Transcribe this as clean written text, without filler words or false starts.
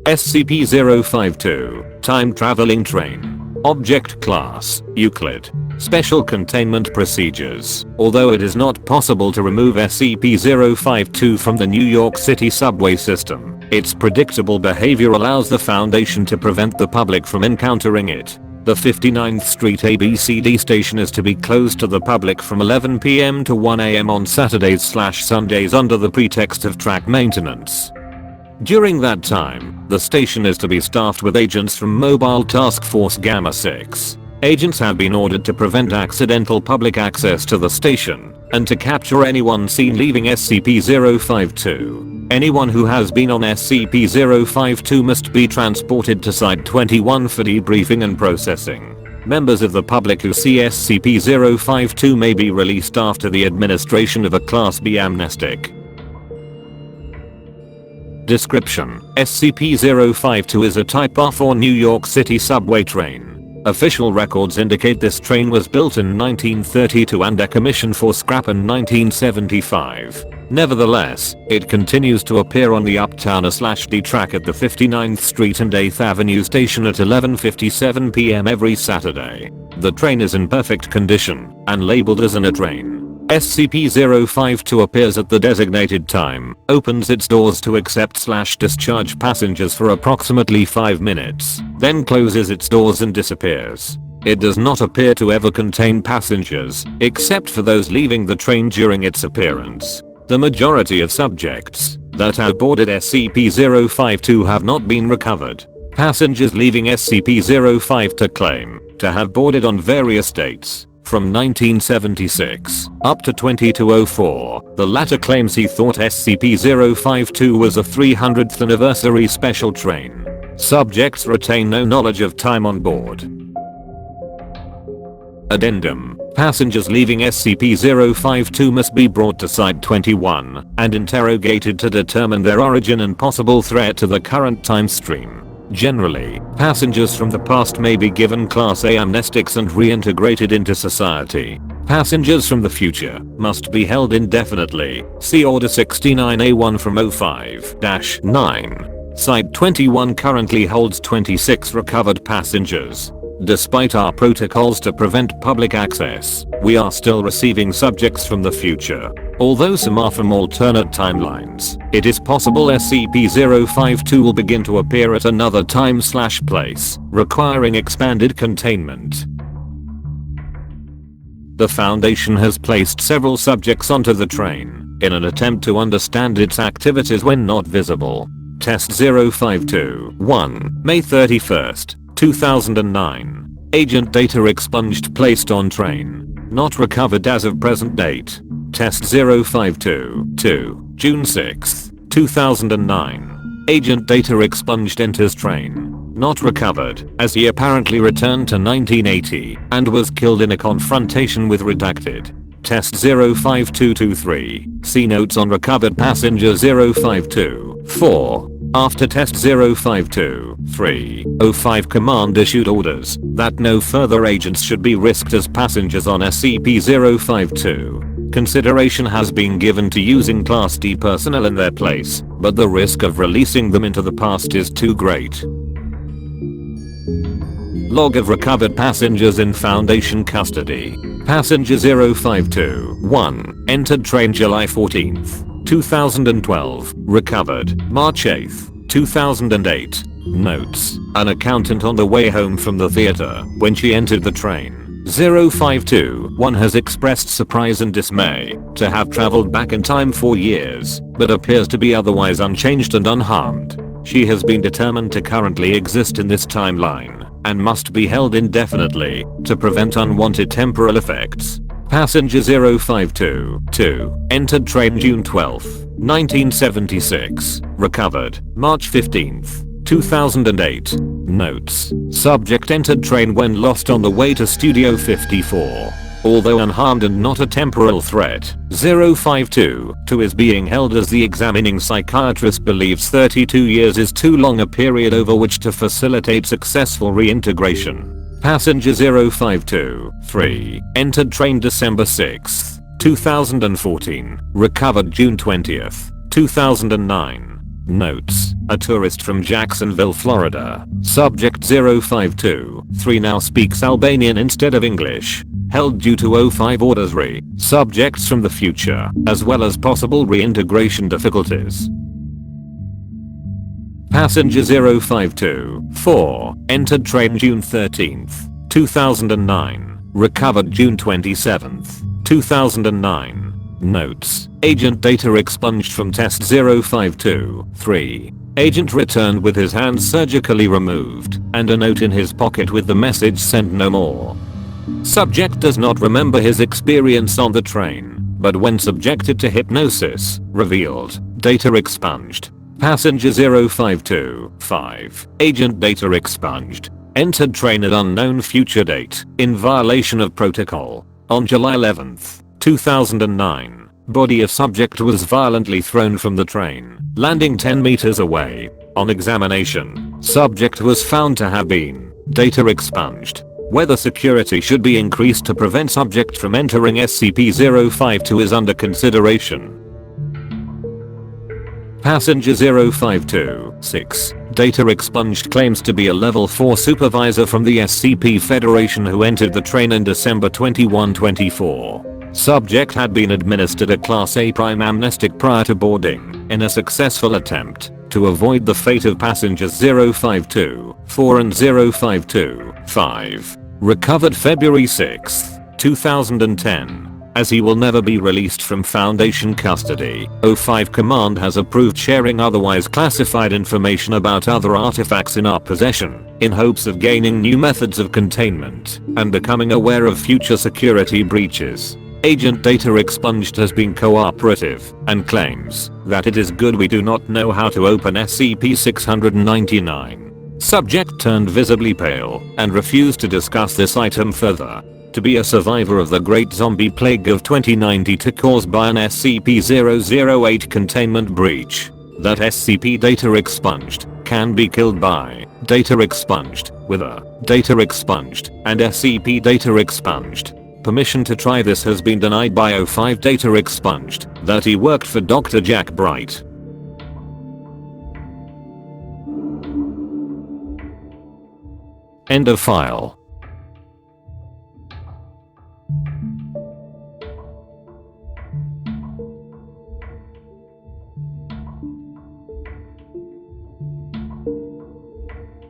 SCP-052, Time Traveling Train. Object Class, Euclid. Special Containment Procedures. Although it is not possible to remove SCP-052 from the New York City subway system, its predictable behavior allows the Foundation to prevent the public from encountering it. The 59th Street ABCD station is to be closed to the public from 11 p.m. to 1 a.m. on Saturdays/Sundays under the pretext of track maintenance. During that time, the station is to be staffed with agents from Mobile Task Force Gamma 6. Agents have been ordered to prevent accidental public access to the station and to capture anyone seen leaving SCP-052. Anyone who has been on SCP-052 must be transported to Site 21 for debriefing and processing. Members of the public who see SCP-052 may be released after the administration of a Class B amnestic. Description: SCP-052 is a Type R4 New York City subway train. Official records indicate this train was built in 1932 and decommissioned for scrap in 1975. Nevertheless, it continues to appear on the Uptown/D track at the 59th Street and 8th Avenue station at 11:57 p.m. every Saturday. The train is in perfect condition and labeled as an A train. SCP-052 appears at the designated time, opens its doors to accept/discharge passengers for approximately 5 minutes, then closes its doors and disappears. It does not appear to ever contain passengers, except for those leaving the train during its appearance. The majority of subjects that have boarded SCP-052 have not been recovered. Passengers leaving SCP-052 claim to have boarded on various dates, from 1976 up to 2204. The latter claims he thought SCP-052 was a 300th anniversary special train. Subjects retain no knowledge of time on board. Addendum: passengers leaving SCP-052 must be brought to Site 21 and interrogated to determine their origin and possible threat to the current time stream. Generally, passengers from the past may be given Class A amnestics and reintegrated into society. Passengers from the future must be held indefinitely. See Order 69A1 from 05-9. Site 21 currently holds 26 recovered passengers. Despite our protocols to prevent public access, we are still receiving subjects from the future. Although some are from alternate timelines, it is possible SCP-052 will begin to appear at another time/place, requiring expanded containment. The Foundation has placed several subjects onto the train in an attempt to understand its activities when not visible. Test 052 1. May 31st, 2009. Agent data expunged, placed on train. Not recovered as of present date. Test 052 2. June 6th, 2009. Agent data expunged, enters train. Not recovered, as he apparently returned to 1980 and was killed in a confrontation with redacted. Test 05223. See notes on recovered passenger 052 4. After Test 052-305, Command issued orders that no further agents should be risked as passengers on SCP-052. Consideration has been given to using Class D personnel in their place, but the risk of releasing them into the past is too great. Log of recovered passengers in Foundation custody. Passenger 052 1. Entered train July 14th. 2012, recovered March 8th, 2008. Notes: an accountant on the way home from the theater when she entered the train. 052-1 has expressed surprise and dismay to have traveled back in time 4 years, but appears to be otherwise unchanged and unharmed. She has been determined to currently exist in this timeline and must be held indefinitely to prevent unwanted temporal effects. Passenger 052-2 entered train June 12, 1976, recovered March 15th, 2008. Notes: subject entered train when lost on the way to Studio 54. Although unharmed and not a temporal threat, 052-2 is being held as the examining psychiatrist believes 32 years is too long a period over which to facilitate successful reintegration. Passenger 052-3 entered train December 6, 2014, recovered June 20th, 2009. Notes: A tourist from Jacksonville, Florida. Subject 052-3 now speaks Albanian instead of English. Held due to O5 orders re. Subjects from the future, as well as possible reintegration difficulties. Passenger 052-4 entered train June 13th, 2009. Recovered June 27th, 2009. Notes: Agent data expunged from test 052-3. Agent returned with his hands surgically removed and a note in his pocket with the message "Send no more." Subject does not remember his experience on the train, but when subjected to hypnosis, revealed. Data expunged. Passenger 052-5. Agent data expunged. Entered train at unknown future date, in violation of protocol. On July 11th, 2009. Body of subject was violently thrown from the train, landing 10 meters away. On examination, subject was found to have been data expunged. Whether security should be increased to prevent subject from entering SCP-052 is under consideration. Passenger 052-6. Data expunged claims to be a level 4 supervisor from the SCP Federation who entered the train in December 2124. Subject had been administered a Class A prime amnestic prior to boarding, in a successful attempt to avoid the fate of passengers 052-4 and 052-5. Recovered February 6, 2010. As he will never be released from Foundation custody, O5 Command has approved sharing otherwise classified information about other artifacts in our possession, in hopes of gaining new methods of containment and becoming aware of future security breaches. Agent data expunged has been cooperative and claims that it is good we do not know how to open SCP-699. Subject turned visibly pale and refused to discuss this item further. To be a survivor of the Great Zombie Plague of 2092 caused by an SCP-008 containment breach. That SCP data expunged can be killed by data expunged with a data expunged and SCP data expunged. Permission to try this has been denied by O5 data expunged that he worked for Dr. Jack Bright. End of file.